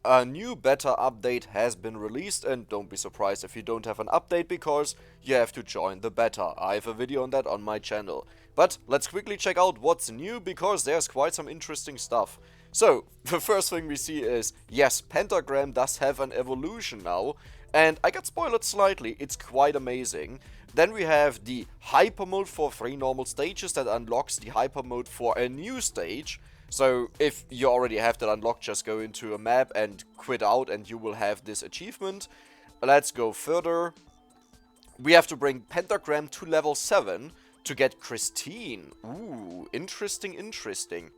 A new beta update has been released, and don't be surprised if you don't have an update because you have to join the beta. I have a video on that on my channel. But let's quickly check out what's new because there's quite some interesting stuff. So, the first thing we see is, yes, Pentagram does have an evolution now, and I got spoiled slightly, it's quite amazing. Then we have the hyper mode for 3 normal stages that unlocks the hyper mode for a new stage. So if you already have that unlocked, just go into a map and quit out and you will have this achievement. Let's go further. We have to bring Pentagram to level 7 to get Christine. Ooh, interesting, interesting.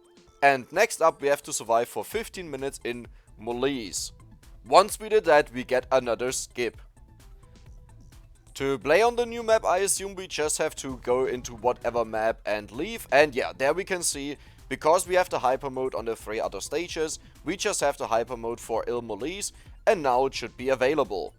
And next up we have to survive for 15 minutes in Molise. Once we did that, we get another skip. To play on the new map, I assume we just have to go into whatever map and leave. And yeah, there we can see, because we have the hyper mode on the 3 other stages, we just have the hyper mode for Il Molise, and now it should be available.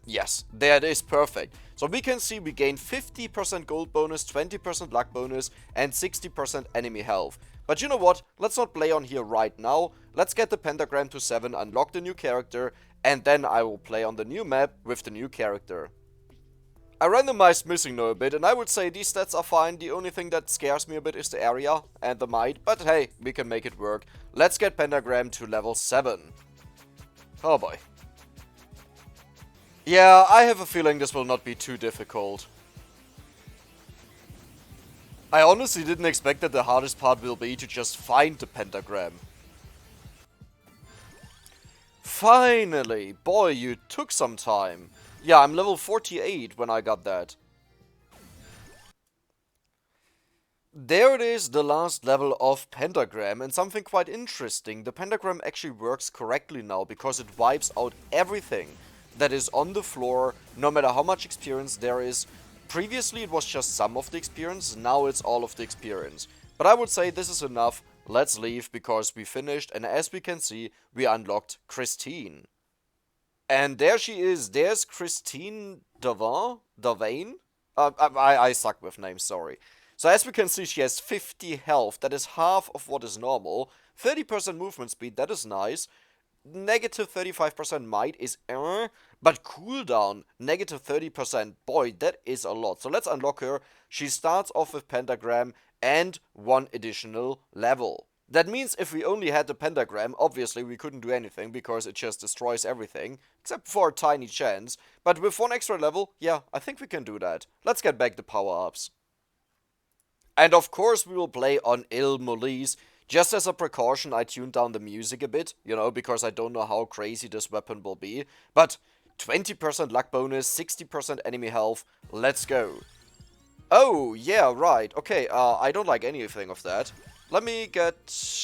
Yes, there it is, perfect. So we can see we gain 50% gold bonus, 20% luck bonus, and 60% enemy health. But you know what, let's not play on here right now, let's get the Pentagram to 7, unlock the new character, and then I will play on the new map with the new character. I randomized Missing No a bit, and I would say these stats are fine. The only thing that scares me a bit is the area and the might, but hey, we can make it work. Let's get Pentagram to level 7. Oh boy. Yeah, I have a feeling this will not be too difficult. I honestly didn't expect that the hardest part will be to just find the Pentagram. Finally! Boy, you took some time. Yeah, I'm level 48 when I got that. There it is, the last level of Pentagram, and something quite interesting. The Pentagram actually works correctly now because it wipes out everything that is on the floor, no matter how much experience there is. Previously it was just some of the experience, now it's all of the experience. But I would say this is enough, let's leave because we finished, and as we can see, we unlocked Christine. And there she is, there's Christine Devane? I suck with names, sorry. So as we can see, she has 50 health, that is half of what is normal. 30% movement speed, that is nice. Negative 35% might is but cooldown, negative 30%, boy, that is a lot. So let's unlock her. She starts off with Pentagram and 1 additional level. That means if we only had the Pentagram, obviously we couldn't do anything because it just destroys everything, except for a tiny chance. But with 1 extra level, yeah, I think we can do that. Let's get back the power-ups. And of course we will play on Il Molise. Just as a precaution, I tuned down the music a bit, you know, because I don't know how crazy this weapon will be. But 20% luck bonus, 60% enemy health, let's go. Oh, yeah, right, okay, I don't like anything of that. Let me get,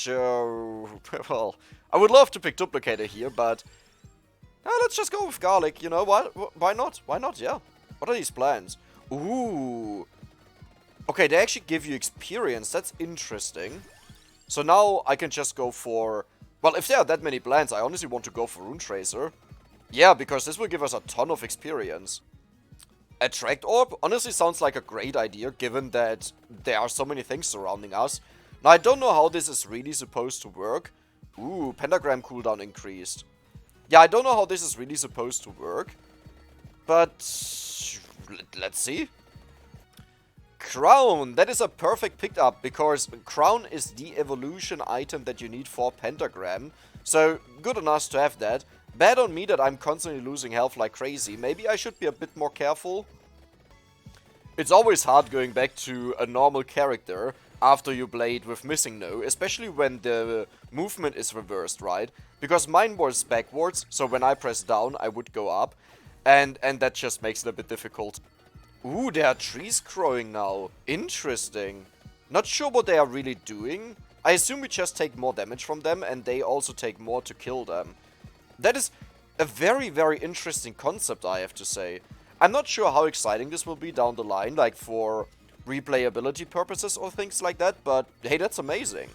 well, I would love to pick Duplicator here, but let's just go with Garlic, you know, why not, yeah. What are these plans? Ooh. Okay, they actually give you experience, that's interesting. So now I can just go for, well, if there are that many plans, I honestly want to go for Rune Tracer. Yeah, because this will give us a ton of experience. Attract Orb honestly sounds like a great idea, given that there are so many things surrounding us. Now, I don't know how this is really supposed to work. Ooh, Pentagram cooldown increased. Yeah, I don't know how this is really supposed to work. But let's see. Crown, that is a perfect pickup because Crown is the evolution item that you need for Pentagram. So, good on us to have that. Bad on me that I'm constantly losing health like crazy. Maybe I should be a bit more careful. It's always hard going back to a normal character after you played with Missing No, especially when the movement is reversed, right? Because mine was backwards, so when I press down, I would go up. And that just makes it a bit difficult. Ooh, there are trees growing now. Interesting. Not sure what they are really doing. I assume we just take more damage from them and they also take more to kill them. That is a very, very interesting concept, I have to say. I'm not sure how exciting this will be down the line, like for replayability purposes or things like that, but hey, that's amazing.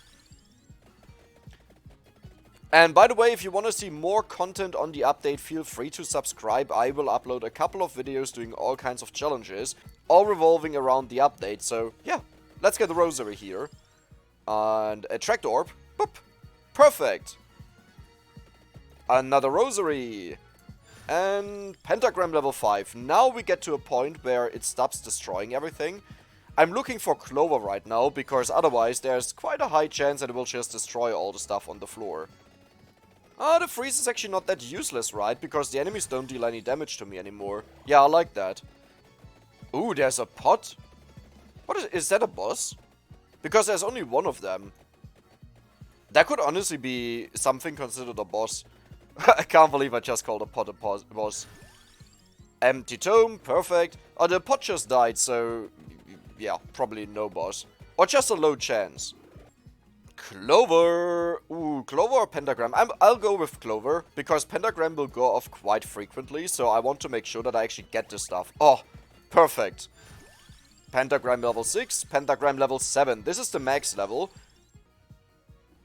And by the way, if you want to see more content on the update, feel free to subscribe. I will upload a couple of videos doing all kinds of challenges, all revolving around the update. So yeah, let's get the rosary here. And attract orb. Boop. Perfect. Another rosary. And pentagram level 5. Now we get to a point where it stops destroying everything. I'm looking for clover right now, because otherwise there's quite a high chance that it will just destroy all the stuff on the floor. The freeze is actually not that useless, right? Because the enemies don't deal any damage to me anymore. Yeah, I like that. Ooh, there's a pot. What is that a boss? Because there's only one of them. That could honestly be something considered a boss. I can't believe I just called a pot a boss. Empty tome, perfect. Oh, the pot just died, so yeah, probably no boss. Or just a low chance. Clover! Ooh, Clover or Pentagram? I'll go with Clover, because Pentagram will go off quite frequently, so I want to make sure that I actually get this stuff. Oh, perfect. Pentagram level 6, Pentagram level 7. This is the max level.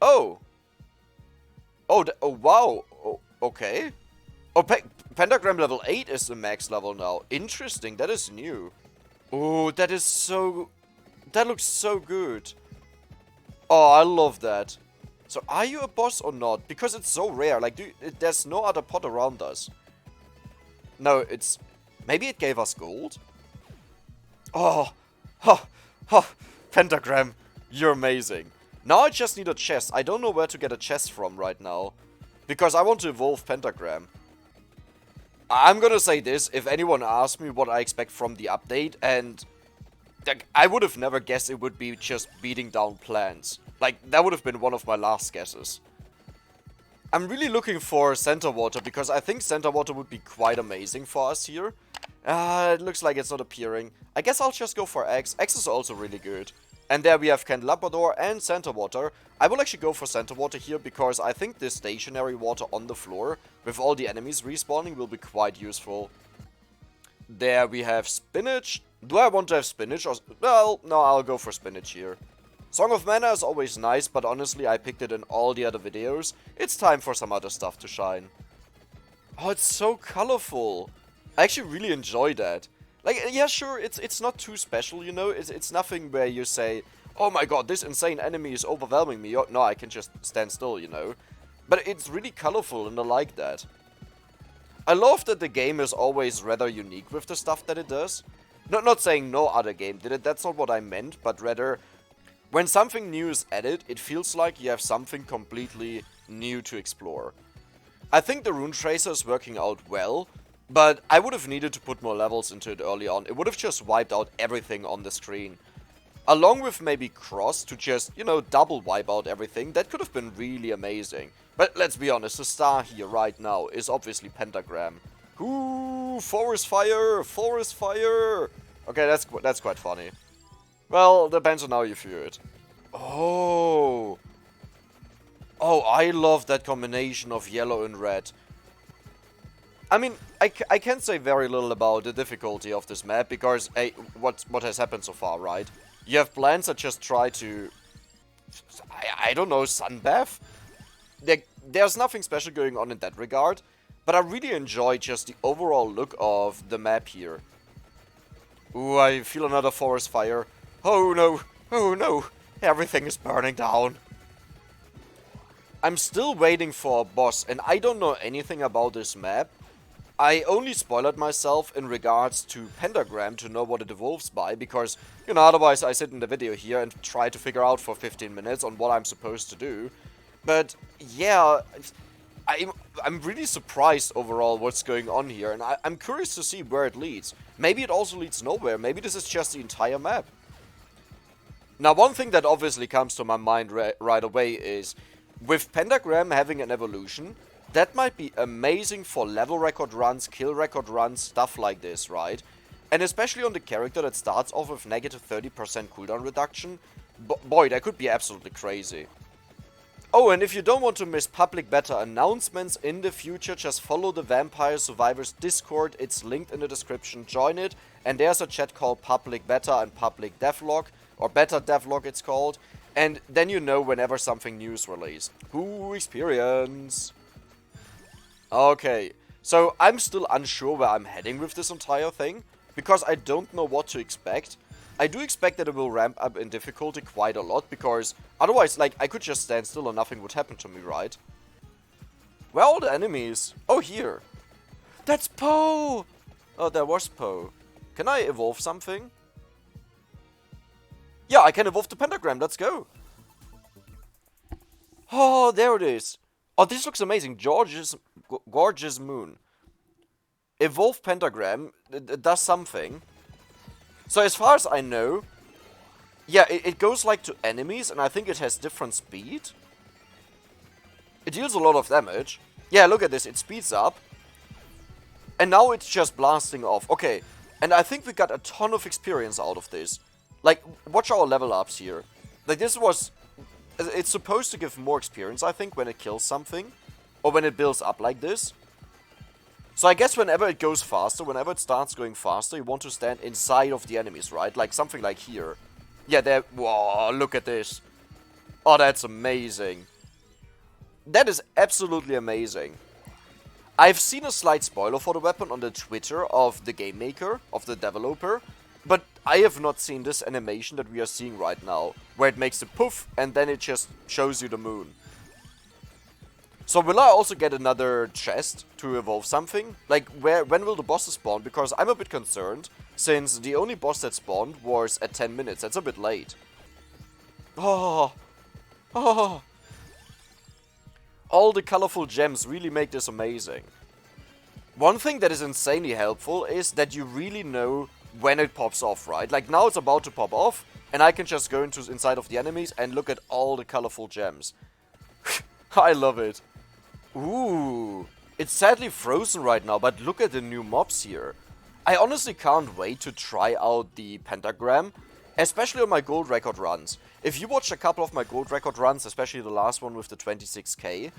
Oh. Oh, wow. Oh, okay. Oh, Pentagram level 8 is the max level now. Interesting, that is new. Oh, that is so... That looks so good. Oh, I love that. So, are you a boss or not? Because it's so rare. Like, there's no other pot around us. No, it's... Maybe it gave us gold? Oh. Ha. Ha. Pentagram. You're amazing. Now I just need a chest. I don't know where to get a chest from right now. Because I want to evolve Pentagram. I'm gonna say this. If anyone asks me what I expect from the update, and... Like, I would have never guessed it would be just beating down plants. Like, that would have been one of my last guesses. I'm really looking for Center Water, because I think Center Water would be quite amazing for us here. It looks like it's not appearing. I guess I'll just go for X. X is also really good. And there we have Candelabrador and Center Water. I will actually go for Center Water here, because I think this stationary water on the floor, with all the enemies respawning, will be quite useful. There we have Spinach. Do I want to have Spinach? Or well, no, I'll go for Spinach here. Song of Mana is always nice, but honestly, I picked it in all the other videos. It's time for some other stuff to shine. Oh, it's so colorful. I actually really enjoy that. Like, yeah, sure, it's not too special, you know? It's nothing where you say, oh my god, this insane enemy is overwhelming me. No, I can just stand still, you know? But it's really colorful, and I like that. I love that the game is always rather unique with the stuff that it does. Not saying no other game did it, that's not what I meant, but rather, when something new is added, it feels like you have something completely new to explore. I think the Rune Tracer is working out well, but I would have needed to put more levels into it early on. It would have just wiped out everything on the screen. Along with maybe Cross to just, you know, double wipe out everything, that could have been really amazing. But let's be honest, the star here right now is obviously Pentagram. Ooh, forest fire! Forest fire! Okay, that's quite funny. Well, depends on how you view it. Oh! Oh, I love that combination of yellow and red. I mean, I can't say very little about the difficulty of this map, because, hey, what has happened so far, right? You have plants that just try to... I don't know, sunbath? There's nothing special going on in that regard. But I really enjoy just the overall look of the map here. Ooh, I feel another forest fire. Oh no, oh no, everything is burning down. I'm still waiting for a boss, and I don't know anything about this map. I only spoiled myself in regards to Pentagram to know what it evolves by, because, you know, otherwise I sit in the video here and try to figure out for 15 minutes on what I'm supposed to do. But, yeah... I'm really surprised overall what's going on here, and I'm curious to see where it leads. Maybe it also leads nowhere, maybe this is just the entire map. Now, one thing that obviously comes to my mind right away is, with Pentagram having an evolution, that might be amazing for level record runs, kill record runs, stuff like this, right? And especially on the character that starts off with negative 30% cooldown reduction, boy, that could be absolutely crazy. Oh, and if you don't want to miss public beta announcements in the future, just follow the Vampire Survivors Discord. It's linked in the description. Join it. And there's a chat called Public Beta and Public Devlog, or Beta Devlog it's called. And then you know whenever something new is released. Ooh, experience. Okay, so I'm still unsure where I'm heading with this entire thing, because I don't know what to expect. I do expect that it will ramp up in difficulty quite a lot, because otherwise, like, I could just stand still and nothing would happen to me, right? Where are all the enemies? Oh, here. That's Poe! Oh, there was Poe. Can I evolve something? Yeah, I can evolve the pentagram. Let's go. Oh, there it is. Oh, this looks amazing. Gorgeous moon. Evolve pentagram. It does something. So as far as I know, yeah, it goes like to enemies, and I think it has different speed. It deals a lot of damage. Yeah, look at this. It speeds up. And now it's just blasting off. Okay, and I think we got a ton of experience out of this. Like, watch our level ups here. Like, this was... It's supposed to give more experience, I think, when it kills something. Or when it builds up like this. So I guess whenever it goes faster, whenever it starts going faster, you want to stand inside of the enemies, right? Like, something like here. Yeah, there... Whoa, look at this. Oh, that's amazing. That is absolutely amazing. I've seen a slight spoiler for the weapon on the Twitter of the game maker, of the developer, but I have not seen this animation that we are seeing right now, where it makes a poof and then it just shows you the moon. So will I also get another chest to evolve something? Like, when will the bosses spawn? Because I'm a bit concerned, since the only boss that spawned was at 10 minutes. That's a bit late. Oh, oh. All the colorful gems really make this amazing. One thing that is insanely helpful is that you really know when it pops off, right? Like, now it's about to pop off, and I can just go inside of the enemies and look at all the colorful gems. I love it. Ooh. It's sadly frozen right now, but look at the new mobs here. I honestly can't wait to try out the pentagram, especially on my gold record runs. If you watch a couple of my gold record runs, especially the last one with the 26k,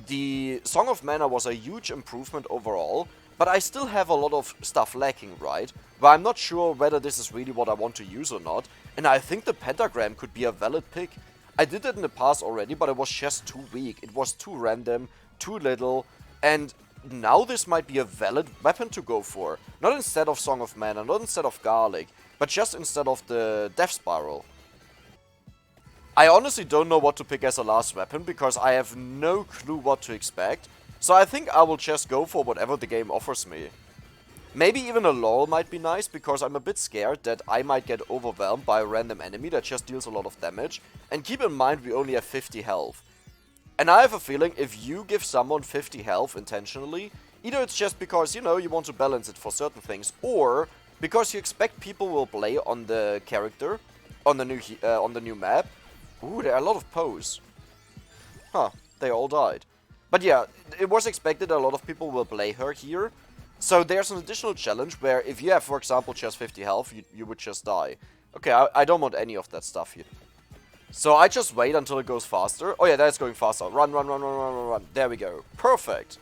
the Song of Mana was a huge improvement overall, but I still have a lot of stuff lacking, right? But I'm not sure whether this is really what I want to use or not, and I think the pentagram could be a valid pick. I did it in the past already, but it was just too weak. It was too random, too little, and now this might be a valid weapon to go for. Not instead of Song of Mana, not instead of Garlic, but just instead of the Death Spiral. I honestly don't know what to pick as a last weapon, because I have no clue what to expect. So I think I will just go for whatever the game offers me. Maybe even a laurel might be nice, because I'm a bit scared that I might get overwhelmed by a random enemy that just deals a lot of damage. And keep in mind, we only have 50 health. And I have a feeling if you give someone 50 health intentionally, either it's just because, you know, you want to balance it for certain things, or because you expect people will play on the character, on the new map. Ooh, there are a lot of Poes. Huh, they all died. But yeah, it was expected a lot of people will play her here. So there's an additional challenge where if you have, for example, just 50 health, you would just die. Okay, I don't want any of that stuff here. So I just wait until it goes faster. Oh yeah, that's going faster. Run, run, run, run, run, run, run. There we go. Perfect.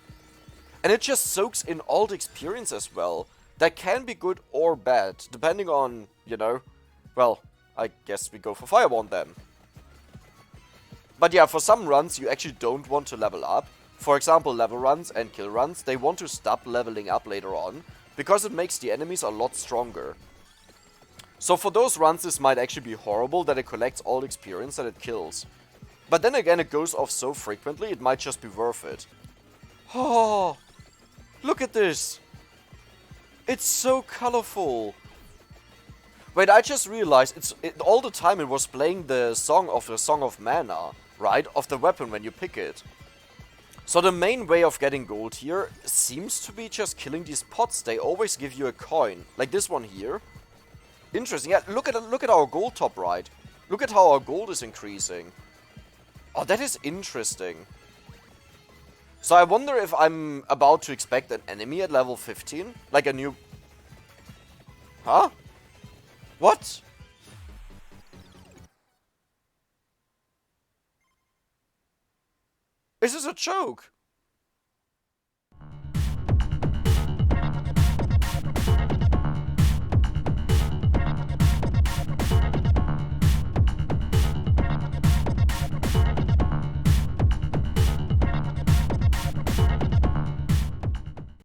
And it just soaks in all the experience as well. That can be good or bad, depending on, you know, well, I guess we go for Firewand then. But yeah, for some runs you actually don't want to level up. For example, level runs and kill runs, they want to stop leveling up later on, because it makes the enemies a lot stronger. So for those runs this might actually be horrible that it collects all the experience that it kills. But then again, it goes off so frequently, it might just be worth it. Oh, look at this! It's so colorful! Wait, I just realized, all the time it was playing the Song of Mana, right? Of the weapon when you pick it. So the main way of getting gold here seems to be just killing these pots. They always give you a coin, like this one here. Interesting. Yeah, look at our gold top right. Look at how our gold is increasing. Oh, that is interesting. So I wonder if I'm about to expect an enemy at level 15, like a new... Huh? What? Is this a joke?